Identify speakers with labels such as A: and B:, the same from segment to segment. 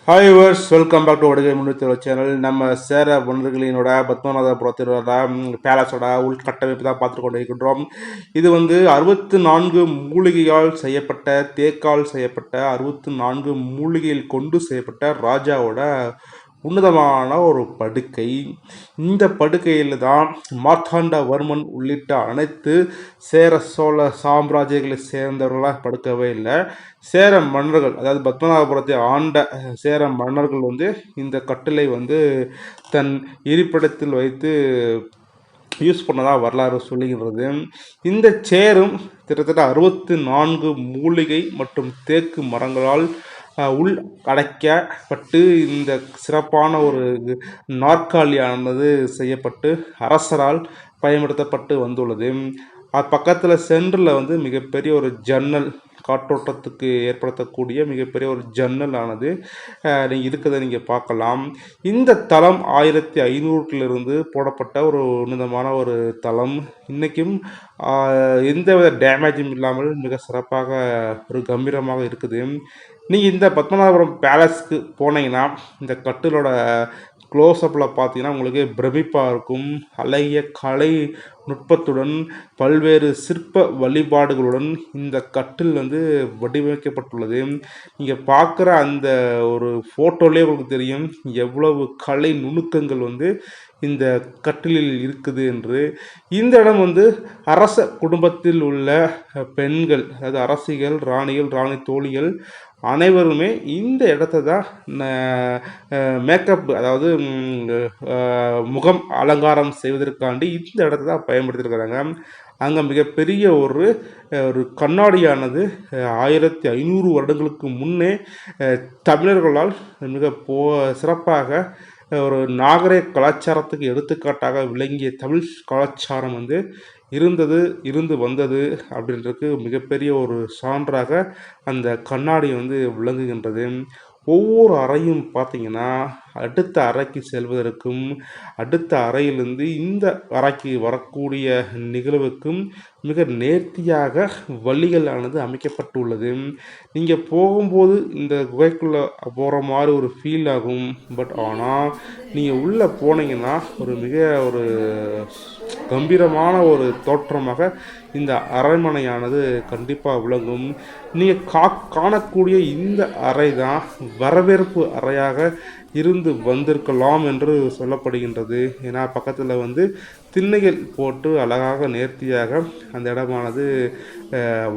A: Hi viewers, welcome back to Vadugai முன்னூற்றி channel. நம்ம சேர மன்னர்களினோட பத்மநாதபுரத்தினோட பேலஸோட உள்கட்டமைப்பு தான் பார்த்து கொண்டு இருக்கின்றோம். இது 64 மூலிகையால் செய்யப்பட்ட, தேக்கால் செய்யப்பட்ட 64 மூலிகையில் கொண்டு செய்யப்பட்ட ராஜாவோட உன்னதமான ஒரு படுக்கை. இந்த படுக்கையில் தான் மார்த்தாண்டவர்மன் உள்ளிட்ட அனைத்து சேர சோழ சாம்ராஜ்யங்களை சேர்ந்தவர்களாக படுக்கவே இல்லை. சேர மன்னர்கள், அதாவது பத்மநாபபுரத்தை ஆண்ட சேர மன்னர்கள் இந்த கட்டிலை தன் இருப்பிடத்தில் வைத்து யூஸ் பண்ணதாக வரலாறு சொல்லுகின்றது. இந்த சேரும் கிட்டத்தட்ட 64 மூலிகை மற்றும் தேக்கு மரங்களால் உள் அடைக்கப்பட்டு இந்த சிறப்பான ஒரு நாற்காலியானது செய்யப்பட்டு அரசரால் பயன்படுத்தப்பட்டு வந்துள்ளது. பக்கத்தில் சென்டரில் மிகப்பெரிய ஒரு ஜன்னல், காற்றோட்டத்துக்கு ஏற்படுத்தக்கூடிய மிகப்பெரிய ஒரு ஜன்னல் ஆனது இருக்கிறத நீங்கள் பார்க்கலாம். இந்த தளம் 1500 போடப்பட்ட ஒரு உன்னதமான ஒரு தளம். இன்றைக்கும் எந்தவித டேமேஜும் இல்லாமல் மிக சிறப்பாக ஒரு கம்பீரமாக இருக்குது. நீங்கள் இந்த பத்மநாபபுரம் பேலஸ்க்கு போனீங்கன்னா இந்த கட்டிலோட க்ளோஸ்அப்பில் பார்த்தீங்கன்னா உங்களுக்கு பிரமிப்பாக இருக்கும். அழகிய கலை நுட்பத்துடன் பல்வேறு சிற்ப வழிபாடுகளுடன் இந்த கட்டில் வடிவமைக்கப்பட்டுள்ளது. நீங்கள் பார்க்குற அந்த ஒரு ஃபோட்டோலேயே உங்களுக்கு தெரியும் எவ்வளவு கலை நுணுக்கங்கள் இந்த கட்டிலில் இருக்குது என்று. இந்த இடம் அரச குடும்பத்தில் உள்ள பெண்கள், அதாவது அரசிகள், ராணிகள், ராணி தோழிகள் அனைவருமே இந்த இடத்த தான் மேக்கப், அதாவது முகம் அலங்காரம் செய்வதற்காண்டி இந்த இடத்த தான் பயன்படுத்தியிருக்கிறாங்க. அங்கே மிகப்பெரிய ஒரு கண்ணாடியானது 1500 வருடங்களுக்கு முன்னே தமிழர்களால் மிக சிறப்பாக ஒரு நாகரிக கலாச்சாரத்துக்கு எடுத்துக்காட்டாக விளங்கிய தமிழ் கலாச்சாரம் இருந்து வந்தது அப்படின்றதுக்கு மிகப்பெரிய ஒரு சான்றாக அந்த கண்ணாடி விளங்குகின்றது. ஒவ்வொரு அறையும் பார்த்திங்கன்னா அடுத்த அறைக்கு செல்வதற்கும் அடுத்த அறையிலிருந்து இந்த அறைக்கு வரக்கூடிய நிகழ்வுக்கும் மிக நேர்த்தியாக வழிகளானது அமைக்கப்பட்டுள்ளது. நீங்கள் போகும்போது இந்த குகைக்குள்ளே போகிற மாதிரி ஒரு ஃபீல் ஆகும். பட் ஆனால் நீங்கள் உள்ளே போனீங்கன்னா ஒரு கம்பீரமான ஒரு தோற்றமாக இந்த அரண்மனையானது கண்டிப்பாக விளங்கும். நீங்கள் காணக்கூடிய இந்த அறை தான் வரவேற்பு அறையாக இருந்து வந்திருக்கலாம் என்று சொல்லப்படுகின்றது. ஏன்னா பக்கத்தில் திண்ணைகள் போட்டு அழகாக நேர்த்தியாக அந்த இடமானது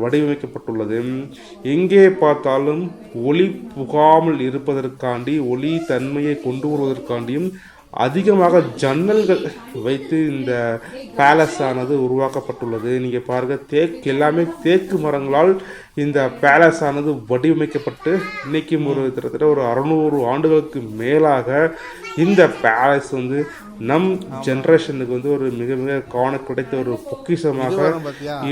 A: வடிவமைக்கப்பட்டுள்ளது. எங்கே பார்த்தாலும் ஒளி புகாமல் இருப்பதற்காண்டி, ஒளி தன்மையை கொண்டு வருவதற்காண்டியும் அதிகமாக ஜன்னல்கள் வைத்து இந்த பேலஸ் ஆனது உருவாக்கப்பட்டுள்ளது. நீங்கள் பாருங்கள், எல்லாமே தேக்கு மரங்களால் இந்த பேலஸ் ஆனது வடிவமைக்கப்பட்டு இன்றைக்கும் கிட்டத்தட்ட ஒரு 600 ஆண்டுகளுக்கு மேலாக இந்த பேலஸ் நம் ஜென்ரேஷனுக்கு ஒரு மிக மிக காண கிடைத்த ஒரு பொக்கிஷமாக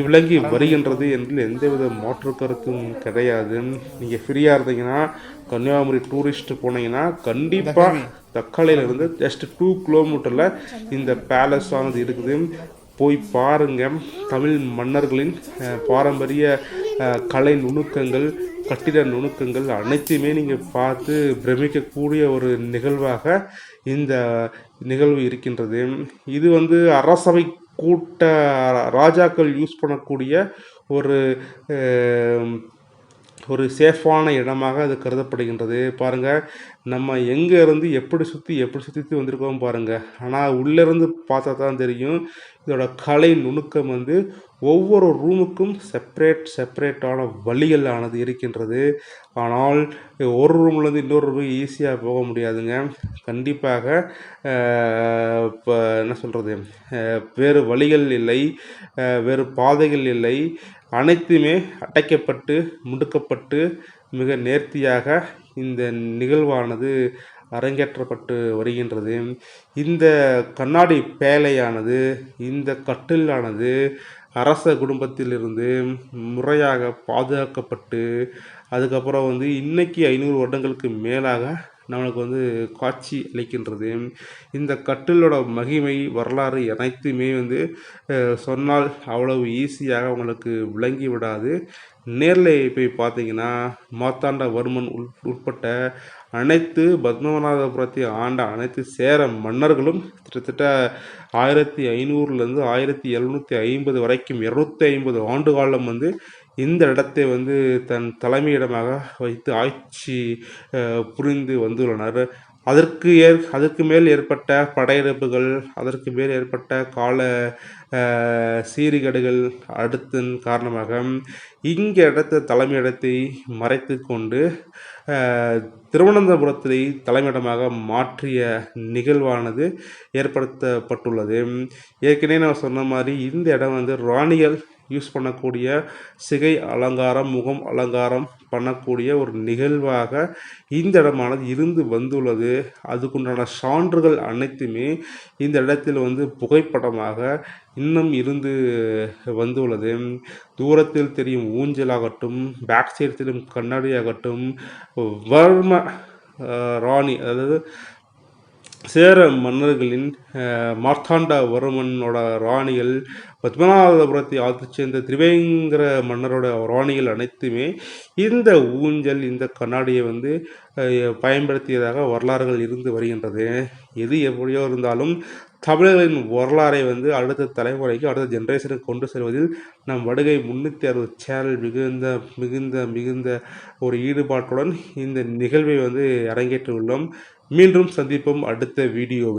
A: விளங்கி வருகின்றது என்று எந்தவித மாற்று கருத்தும் கிடையாது. நீங்கள் ஃப்ரீயாக இருந்தீங்கன்னா கன்னியாகுமரி டூரிஸ்ட் போனீங்கன்னா கண்டிப்பாக தக்காளியிலிருந்து ஜஸ்ட் 2 கிலோமீட்டரில் இந்த பேலஸ் ஆனது இருக்குது. போய் பாருங்கள். தமிழ் மன்னர்களின் பாரம்பரிய கலை நுணுக்கங்கள், கட்டிட நுணுக்கங்கள் அனைத்தையுமே நீங்கள் பார்த்து பிரமிக்கக்கூடிய ஒரு நிகழ்வாக இந்த நிகழ்வு இருக்கின்றது. இது அரசவை கூட்ட ராஜாக்கள் யூஸ் பண்ணக்கூடிய ஒரு சேஃபான இடமாக அது கருதப்படுகின்றது. பாருங்கள், நம்ம எங்கே இருந்து எப்படி சுற்றி வந்திருக்கோம் பாருங்கள். ஆனால் உள்ளேருந்து பார்த்தா தான் தெரியும் இதோட கலை நுணுக்கம். ஒவ்வொரு ரூமுக்கும் செப்பரேட்டான வழிகள் ஆனது இருக்கின்றது. ஆனால் ஒரு ரூம்லேருந்து இன்னொரு ரூமுக்கு ஈஸியாக போக முடியாதுங்க. கண்டிப்பாக இப்போ என்ன சொல்கிறது, வேறு வழிகள் இல்லை, வேறு பாதைகள் இல்லை. அனைத்துமே அடைக்கப்பட்டு முடுக்கப்பட்டு மிக நேர்த்தியாக இந்த நிகழ்வானது அரங்கேற்றப்பட்டு வருகின்றது. இந்த கண்ணாடி பேழையானது, இந்த கட்டிலானது அரச குடும்பத்திலிருந்து முறையாக பாதுகாக்கப்பட்டு அதுக்கப்புறம் இன்னைக்கு 500 வருடங்களுக்கு மேலாக நம்மளுக்கு வந்து காட்சி அளிக்கின்றது. இந்த கட்டிலோட மகிமை வரலாறு அனைத்துமே வந்து சொன்னால் அவ்வளவு ஈஸியாக உங்களுக்கு விளங்கி விடாது. நேரில் போய் பார்த்தீங்கன்னா மார்த்தாண்டவர்மன் உட்பட்ட அனைத்து பத்மநாபபுரத்தை ஆண்ட அனைத்து சேர மன்னர்களும் கிட்டத்தட்ட 1500லேருந்து 1750 வரைக்கும் 250 ஆண்டு காலம் வந்து இந்த இடத்தை வந்து தன் தலைமையிடமாக வைத்து ஆட்சி புரிந்து வந்துள்ளனர். அதற்கு மேல் ஏற்பட்ட படையெடுப்புகள், அதற்கு மேல் ஏற்பட்ட கால சீர்கேடுகள் அடுத்தின் காரணமாக இங்கே இடத்த தலைமையிடத்தை மறைத்து கொண்டு திருவனந்தபுரத்தை தலைமையிடமாக மாற்றிய நிகழ்வானது ஏற்படுத்தப்பட்டுள்ளது. ஏற்கனவே நான் சொன்ன மாதிரி இந்த இடம் வந்து ராணிகள் யூஸ் பண்ணக்கூடிய சிகை அலங்காரம், முகம் அலங்காரம் பண்ணக்கூடிய ஒரு நிகழ்வாக இந்த இடமானது இருந்து வந்துள்ளது. அதுக்குண்டான சான்றுகள் அனைத்துமே இந்த இடத்தில் வந்து புகைப்படமாக இன்னும் இருந்து வந்துள்ளது. தூரத்தில் தெரியும் ஊஞ்சலாகட்டும், பேக் சைடு தெரியும் கண்ணாடியாகட்டும், வர்ம ராணி அதாவது சேர மன்னர்களின் மார்த்தாண்டவர்மனோட ராணிகள், பத்மநாபபுரத்தை ஆட்சி சேர்ந்த திரிவேங்கர மன்னரோட ராணிகள் அனைத்துமே இந்த ஊஞ்சல், இந்த கண்ணாடியை வந்து பயன்படுத்தியதாக வரலாறுகள் இருந்து வருகின்றது. எது எப்படியோ இருந்தாலும் தமிழர்களின் வரலாறை வந்து அடுத்த தலைமுறைக்கு, அடுத்த ஜென்ரேஷனுக்கு கொண்டு செல்வதில் நம் வடுகை 360 சேனல் மிகுந்த மிகுந்த மிகுந்த ஒரு ஈடுபாட்டுடன் இந்த நிகழ்வை வந்து அரங்கேற்றியுள்ளோம். மீண்டும் சந்திப்போம் அடுத்த வீடியோவில்.